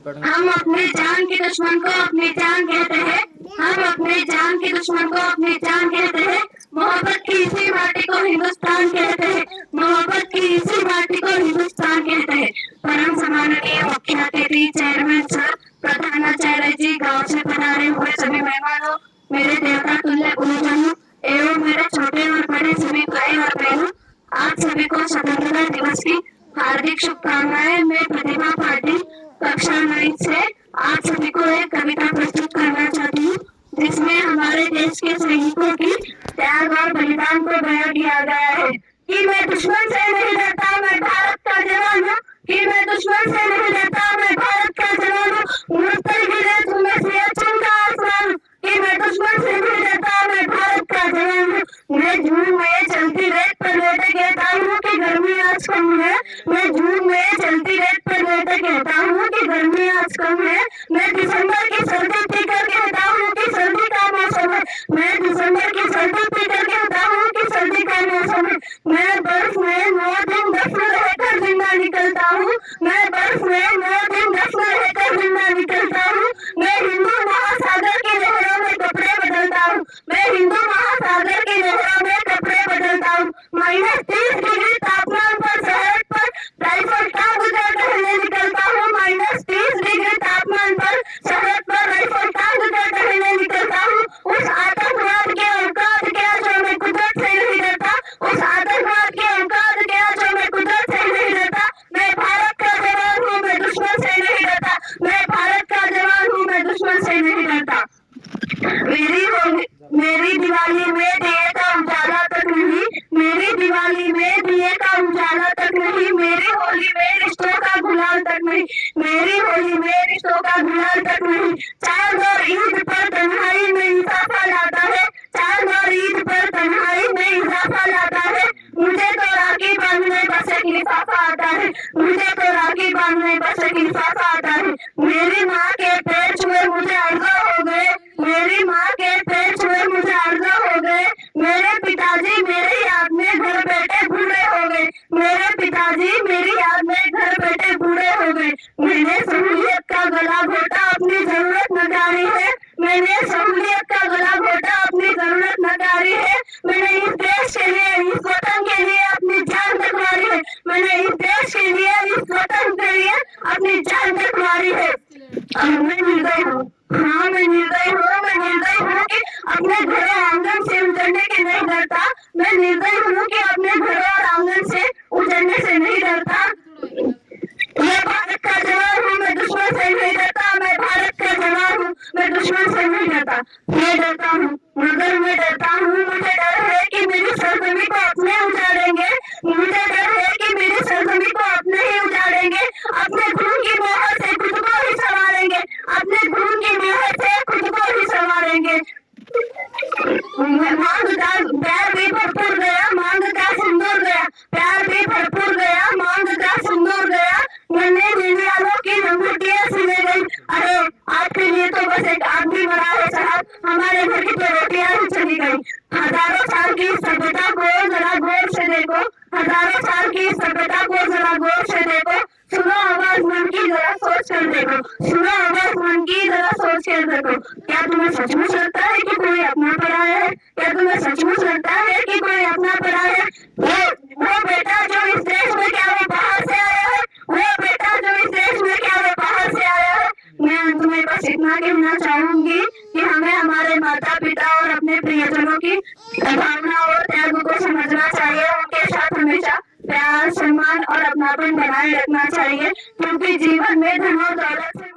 हम अपने जान के दुश्मन को अपनी जान कहते हैं, हम अपने जान के दुश्मन को अपनी जान कहते हैं। मोहब्बत की इसी माटी को हिंदुस्तान कहते हैं, मोहब्बत की इसी माटी को हिंदुस्तान कहते हैं। परम सम्माननीय मुख्य अतिथि चेयरमैन सर, प्रधानाचार्य जी, गांव से पधारे हुए सभी मेहमानों, मेरे देवता तुल्य गुरुजनों एवं मेरे छोटे और बड़े सभी भाई और बहनों, आप सभी को स्वतंत्रता दिवस की हार्दिक शुभकामनाएं। मैं प्रतिभा पाटिल कक्षा 9 से आप सभी को एक कविता प्रस्तुत करना चाहती हूँ, जिसमें हमारे देश के सैनिकों की त्याग और बलिदान को बयां किया गया है। कि मैं दुश्मन से नहीं डरता, मैं भारत का जवान हूँ, कि मैं दुश्मन से नहीं डरता, मैं भारत का जवान हूँ। मुझसे गिरे तुम्हें से चमका आसमान, कि मैं दुश्मन से नहीं डरता, मैं भारत का जवान हूँ। मैं जून में चलती रेत पर लेटे कहता हूँ कि गर्मी आज कम है, मैं जून में चलती रेत पर लेटे कहता हूँ कि गर्मी आज कम है। मैं दिसंबर की सर्दी पीकर कहता हूँ कि सर्दी का मौसम है, मैं दिसंबर की सर्दी पीकर कहता हूँ कि सर्दी का मौसम है। मैं बर्फ में 9 दिन दफन रहकर जिंदा निकलता हूँ, मैं बर्फ में 9 दिन दफन रहकर जिंदा निकलता हूँ। मैं हिंदू महासागर की लहरों में कपड़े बदलता हूँ, मैं हिंदू महासागर की लहरों में कपड़े बदलता हूँ। -30 डिग्री तापमान पर सरहद पर राइफल टांग कर टहलने निकलता हूँ, -30 डिग्री तापमान पर सरहद पर राइफल टांग कर टहलने निकलता हूँ। उस आतंकवाद के औकात क्या जो मैं कुदरत से नहीं डरता, उस आतंकवाद के औकात क्या जो मैं कुदरत से नहीं डरता। मैं भारत का जवान हूँ, मैं दुश्मन से नहीं डरता, मैं भारत का जवान हूँ, मैं दुश्मन से नहीं डरता। मेरी दिवाली में दिए का उजाला तक नहीं, मेरी दिवाली में दिए का उजाला तक नहीं, मेरी होली में रिश्तों का गुलाल तक नहीं, मेरी होली में रिश्तों का गुलाल तक नहीं। चांद और ईद पर तन्हाई में इजाफा लाता है, चांद और ईद पर तन्हाई में इजाफा लाता है। मुझे तो राखी बांधने बस एक लिफाफा आता है, मुझे तो राखी बांधने बस एक लिफाफा आता है। मेरी माँ के पैर छुए मुझे अर्जा हो गए, मेरी माँ के पैर छुए मुझे अर्जा हो गए। मेरे पिताजी मेरी याद में घर बैठे बूढ़े हो गए, मेरे पिताजी मेरी याद में घर बैठे बूढ़े हो गए। मैंने सहूलियत का गला घोटा अपनी जरूरत नकारी है, मैंने सहूलियत का गला घोटा अपनी जरूरत नकारी है। मैंने इस देश के लिए, इस वतन के लिए अपनी जान तकवारी है, मैंने इस देश के लिए, इस वतन के लिए अपनी जान तकवारी है। मैं निर्दय हूँ, हाँ मैं निर्दय हूँ, मैं निर्दय हूँ कि अपने घर और आंगन से उजड़ने के नहीं डरता, मैं निर्दय हूँ कि अपने घर और आंगन से उजड़ने से नहीं डरता। मैं भारत का जवान हूँ, मैं दुश्मन से नहीं डरता, मैं भारत का जवान हूँ, मैं दुश्मन से नहीं डरता। मैं डरता हूँ, मगर मैं डरता हूँ, मुझे डर है कि मेरी सरजमी को अपने उजाड़ेंगे, मुझे डर है कि मेरी सरजमी को अपने ही उजाड़ेंगे, अपने खून की मोहर से खुद को ही संवारेंगे, अपने खून की मोहर से खुद को ही संवारेंगे। मांग का प्यार भी भरपूर गया, मांग का सिंदूर गया, प्यार भी भरपूर गया, मांग का सिंदूर गया। नन्हे नीलियालों की लंगोटियां सिले गई। अरे आपके लिए तो बस एक आदमी मरा है साहब, हमारे घर की तो रोटियां ही चली गई। हजारों साल की सभ्यता को जरा गौर से देखो, हजारों साल की सभ्यता को जरा गौर से देखो। सुनो आवाज मन की जरा सोच कर देखो, सुनो आवाज मन की जरा सोच कर देखो। क्या तुम्हें सचमुच लगता है कि कोई अपना पराया है, क्या तुम्हें सचमुच लगता है कि कोई अपना पराया है। वो बेटा जो इस देश में क्या वो बाहर से आया है, वो बेटा जो इस देश में क्या वो बाहर से आया है। मैं अंत में बस इतना कहना चाहूंगी कि हमें हमारे माता पिता और अपने प्रियजनों की भावना और त्याग को समझना चाहिए, उनके साथ हमेशा प्यार, सम्मान और अपनापन बनाए रखना चाहिए, क्योंकि जीवन में धन और दौलत से